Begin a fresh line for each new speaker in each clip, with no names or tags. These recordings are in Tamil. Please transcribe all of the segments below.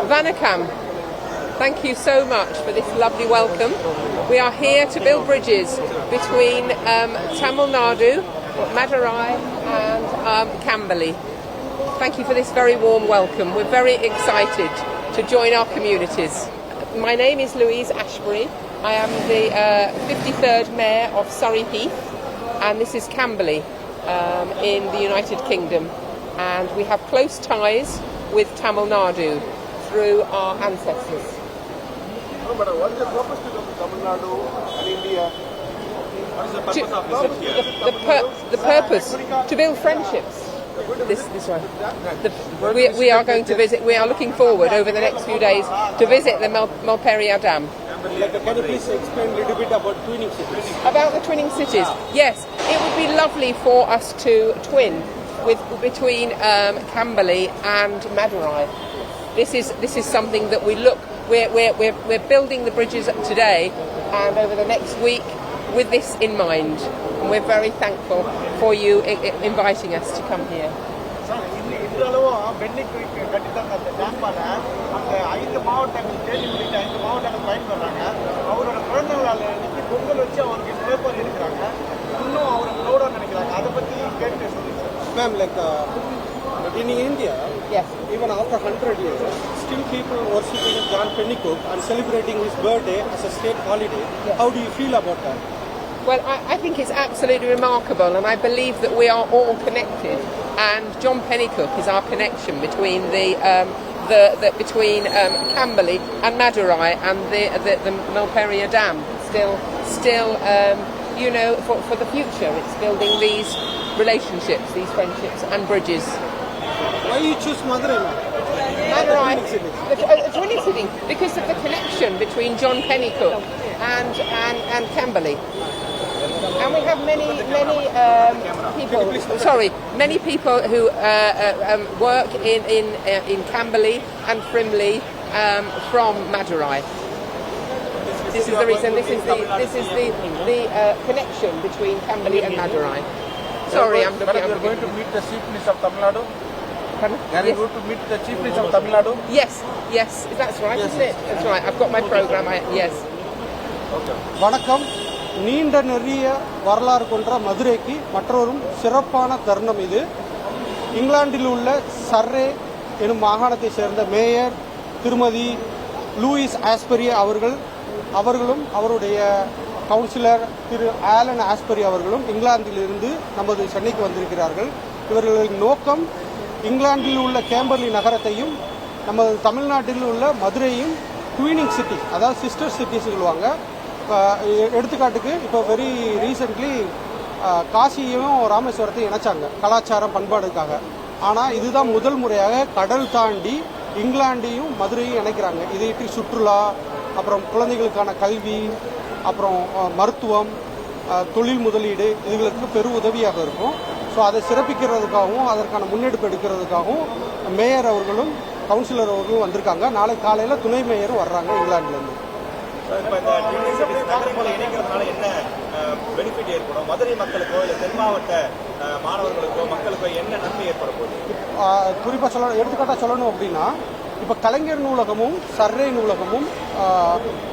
Vanakkam. Thank you so much for this lovely welcome. We are here to build bridges between Tamil Nadu, Madurai and Camberley. Thank you for this very warm welcome. We're very excited to join our communities. My name is Louise Ashbury. I am the 53rd Mayor of Surrey Heath, and this is Camberley in the United Kingdom. And we have close ties with Tamil Nadu through our ancestors.
But what is the purpose to Tamil Nadu and India? What is the purpose of visit here?
The purpose to build friendships. This way. We are going to visit. We are looking forward over the next few days to visit the Malperia Dam.
Can you please explain a little bit about twinning cities?
About the twinning cities, yes, it would be lovely for us to twin between Camberley and Madurai. This is something that we're building the bridges today and over the next week with this in mind, and we're very thankful for you inviting us to come here.
Ma'am, in India,
yes,
even after 100 years, still people worshipping John Pennycook and celebrating his birthday as a state holiday.
Yes.
How do you feel about that?
Well, I think it's absolutely remarkable, and I believe that we are all connected. And John Pennycook is our connection between between Camberley and Madurai and the Malperia Dam. Still, for the future, it's building these relationships, these friendships, and bridges.
Why you choose Madurai?
Madurai, a twinning city, because of the connection between John Pennycook and Camberley. And we have many people who work in Camberley and Frimley from Madurai. This is the reason. This is the connection between Camberley and Madurai. Sorry, I'm looking.
You're going to meet the chief minister of Tamil Nadu. Are you going to meet the chief minister of Tamil Nadu?
Yes, that's right, isn't it? That's right. I've got my program. Yes.
Okay. வணக்கம். நீண்ட நெறிய வரலாறு கொண்ட மதுரைக்கு மற்றொரு சிறப்பான தருணம் இது. இங்கிலாந்தில் உள்ள சர்ரே எனும் மாகாணத்தை சேர்ந்த மேயர் திருமதி லூயிஸ் ஆஸ்பரி அவர்களும் அவருடைய கவுன்சிலர் திரு ஆலன் ஆஸ்பரி அவர்களும் இங்கிலாந்திலிருந்து நமது சென்னைக்கு வந்திருக்கிறார்கள். இவர்களின் நோக்கம் இங்கிலாந்தில் உள்ள கேம்பர்லி நகரத்தையும் நமது தமிழ்நாட்டில் உள்ள மதுரையும் ட்வினிங் சிட்டி, அதாவது சிஸ்டர் சிட்டிஸ் சொல்லுவாங்க. எடுத்துக்காட்டுக்கு இப்போ வெரி ரீசெண்ட்லி காசியையும் ராமேஸ்வரத்தையும் இணைச்சாங்க கலாச்சாரம் பண்பாடுக்காக. ஆனால் இதுதான் முதல் முறையாக கடல் தாண்டி இங்கிலாண்டையும் மதுரையும் இணைக்கிறாங்க. இதையிட்டு சுற்றுலா, அப்புறம் குழந்தைகளுக்கான கல்வி, அப்புறம் மருத்துவம், தொழில் முதலீடு இதுகளுக்கு பெரும் உதவியாக இருக்கும். ஸோ அதை சிறப்பிக்கிறதுக்காகவும் அதற்கான முன்னெடுப்பு எடுக்கிறதுக்காகவும் மேயர் அவர்களும் கவுன்சிலர் அவர்களும் வந்திருக்காங்க. நாளை காலையில் துணை மேயரும் வர்றாங்க இங்கிலாந்துலேருந்து.
மதுரை மக்களுக்கோ இல்லை தென் மாவட்ட மாணவர்களுக்கோ மக்களுக்கோ என்ன நன்மை ஏற்பட போகுது?
குறிப்பாக எடுத்துக்காட்டாக சொல்லணும் அப்படின்னா, இப்போ கலைஞர் நூலகமும் சர்ரே நூலகமும்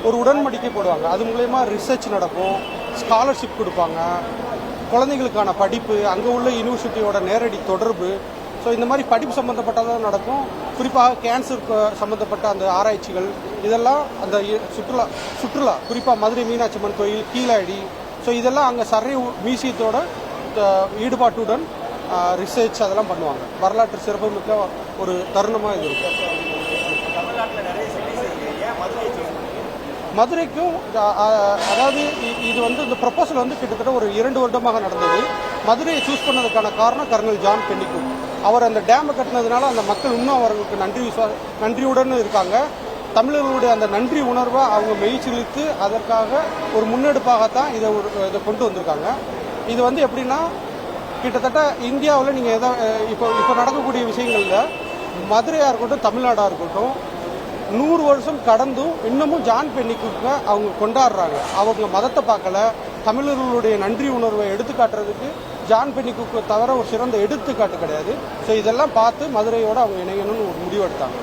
ஒரு உடன்படிக்கை போடுவாங்க. அது மூலயமா ரிசர்ச் நடக்கும், ஸ்காலர்ஷிப் கொடுப்பாங்க, குழந்தைங்களுக்கான படிப்பு, அங்கே உள்ள யூனிவர்சிட்டியோட நேரடி தொடர்பு. ஸோ இந்த மாதிரி படிப்பு சம்மந்தப்பட்டதாக நடக்கும். குறிப்பாக கேன்சருக்கு சம்மந்தப்பட்ட அந்த ஆராய்ச்சிகள் இதெல்லாம் அந்த சுற்றுலா குறிப்பாக மதுரை மீனாட்சி அம்மன் கோயில், கீழடி, ஸோ இதெல்லாம் அங்கே சர்ரே மியூசியத்தோட ஈடுபாட்டுடன் ரிசர்ச் அதெல்லாம் பண்ணுவாங்க. வரலாற்று சிறப்புமிக்க ஒரு தருணமாக இது இருக்கும். மதுரைக்கும் அதாவது இது இந்த ப்ரொபோசல் கிட்டத்தட்ட ஒரு 2 வருடமாக நடந்தது. மதுரையை சூஸ் பண்ணதுக்கான காரணம் கர்னல் ஜான் பென்னிகுக். அவர் அந்த டேமை கட்டினதுனால அந்த மக்கள் இன்னும் அவர்களுக்கு நன்றியுடன் இருக்காங்க. தமிழர்களுடைய அந்த நன்றி உணர்வை அவங்க மெய்ச்சிலித்து அதற்காக ஒரு முன்னெடுப்பாகத்தான் இதை கொண்டு வந்திருக்காங்க. இது எப்படின்னா, கிட்டத்தட்ட இந்தியாவில் நீங்கள் இப்போ நடக்கக்கூடிய விஷயங்களில் மதுரையாக இருக்கட்டும் தமிழ்நாடாக இருக்கட்டும் 100 வருஷம் கடந்தும் இன்னமும் ஜான் பென்னிகுக்கை அவங்க கொண்டாடுறாங்க. அவங்க மதத்தை பார்க்கல, தமிழர்களுடைய நன்றி உணர்வை எடுத்துக்காட்டுறதுக்கு ஜான் பென்னிகுக்கை தவிர ஒரு சிறந்த எடுத்துக்காட்டு கிடையாது. ஸோ இதெல்லாம் பார்த்து மதுரையோடு அவங்க இணையணும்னு ஒரு முடிவெடுத்தாங்க.